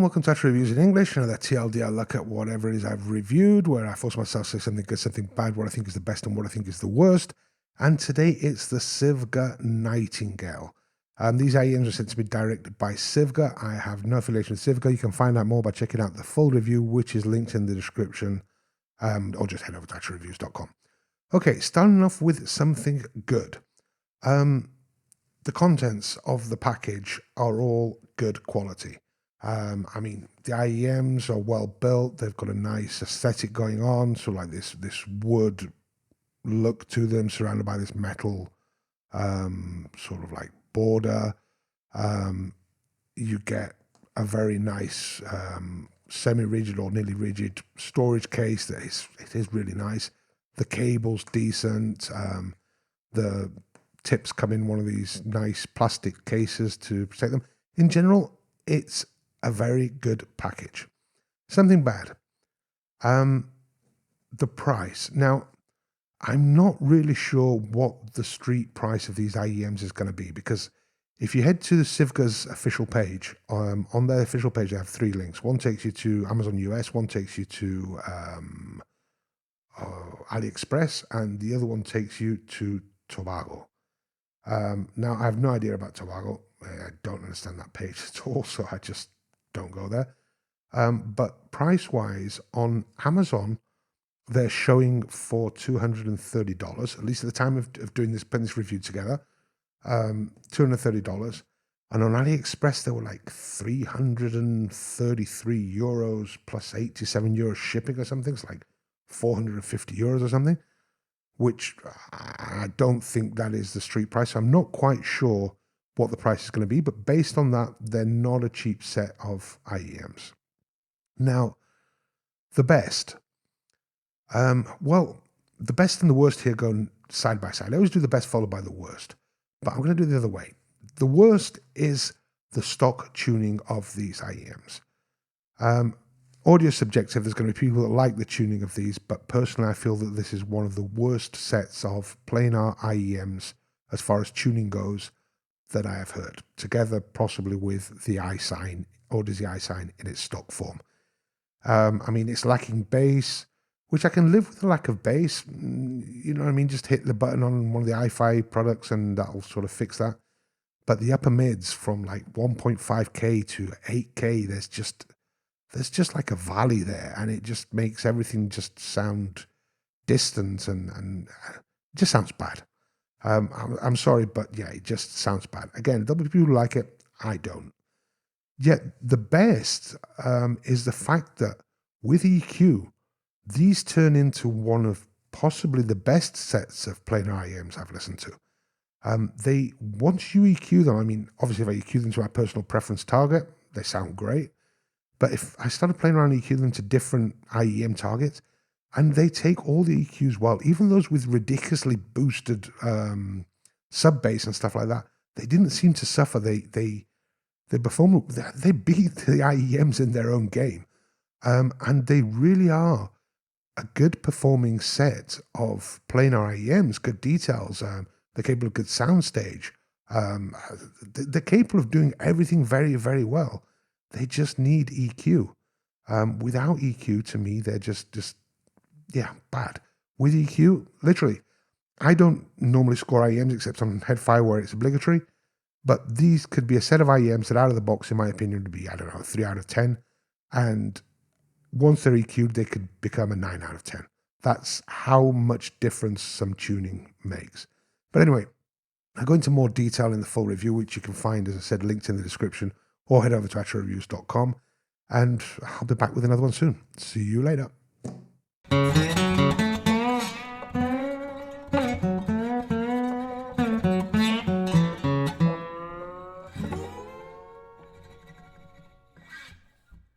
and welcome to Touch Reviews in English. Another TLDR look at whatever it is I've reviewed, where I force myself to say something good, something bad, what I think is the best and what I think is the worst. And today it's the Sivga Nightingale. These IEMs are said to be directed by Sivga. I have no affiliation with Sivga. You can find out more by checking out the full review, which is linked in the description, or just head over to touchreviews.com. Okay, starting off with something good. The contents of the package are all good quality. I mean, the IEMs are well built. They've got a nice aesthetic going on. So like this wood look to them, surrounded by this metal sort of like border. You get a very nice semi-rigid or nearly rigid storage case that it is really nice. The cable's decent. The tips come in one of these nice plastic cases to protect them. In general, it's a very good package. Something bad. The price. Now, I'm not really sure what the street price of these IEMs is going to be, because if you head to the Sivga's official page, on their official page, they have three links. One takes you to Amazon US, one takes you to AliExpress, and the other one takes you to Tobago. Now, I have no idea about Tobago. I don't understand that page at all, so I just don't go there. But price-wise, on Amazon, they're showing for $230, at least at the time of doing this, putting this review together, $230. And on AliExpress, they were like 333 euros plus 87 euros shipping or something. It's like 450 euros or something, which I don't think that is the street price. I'm not quite sure what the price is going to be, but based on that, they're not a cheap set of IEMs. Now, the best. Well, the best and the worst here go side by side. I always do the best followed by the worst, but I'm going to do it the other way. The worst is the stock tuning of these IEMs. Audio subjective, there's going to be people that like the tuning of these, but personally I feel that this is one of the worst sets of planar IEMs as far as tuning goes that I have heard, together possibly with the iSign, or does the iSign in its stock form. I mean, it's lacking bass, which I can live with the lack of bass. You know what I mean? Just hit the button on one of the i5 products and that'll sort of fix that. But the upper mids from like 1.5K to 8K, there's just like a valley there, and it just makes everything just sound distant and it just sounds bad. I'm sorry, but yeah, it just sounds bad. Again, there'll be people who like it. I don't. Yet the best is the fact that with EQ, these turn into one of possibly the best sets of planar IEMs I've listened to. Once you EQ them, I mean, obviously if I EQ them to my personal preference target, they sound great. But if I started playing around and EQ them to different IEM targets, and they take all the EQs well, even those with ridiculously boosted sub bass and stuff like that, they didn't seem to suffer. They perform. They beat the IEMs in their own game, and they really are a good performing set of planar IEMs. Good details. They're capable of good soundstage. They're capable of doing everything very, very well. They just need EQ. Without EQ, to me, they're just bad. With EQ, literally, I don't normally score IEMs except on Headfire where it's obligatory, but these could be a set of IEMs that out of the box, in my opinion, would be, I don't know, 3 out of 10. And once they're EQ'd, they could become a 9 out of 10. That's how much difference some tuning makes. But anyway, I'll go into more detail in the full review, which you can find, as I said, linked in the description, or head over to actualreviews.com, and I'll be back with another one soon. See you later.